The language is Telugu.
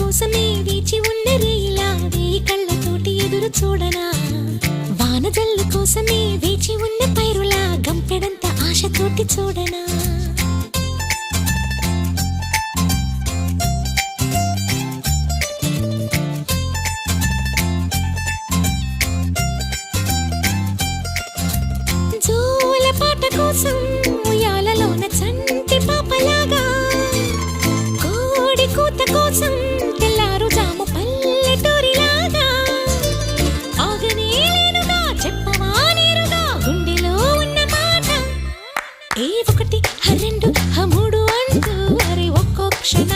కోసమే వేచి ఉన్న రేయిలా వేయి కళ్ళతోటి ఎదురు చూడనా వానజల్లు కోసమే వేచి ఉన్న పైరులా గంపెడంత ఆశతోటి చూడనా జోల పాట కోసం ఉయ్యాలలోన చంటి పాపలాగా కోడి కూత కోసం తెల్లారు జాము పల్లెటూరిలాగా ఆగనే లేనుగా చెప్పవా నేరుగా గుండెలో ఉన్న మాట ఏ ఒకటి రెండు మూడు అంటూ అరే ఒక్కో క్షణ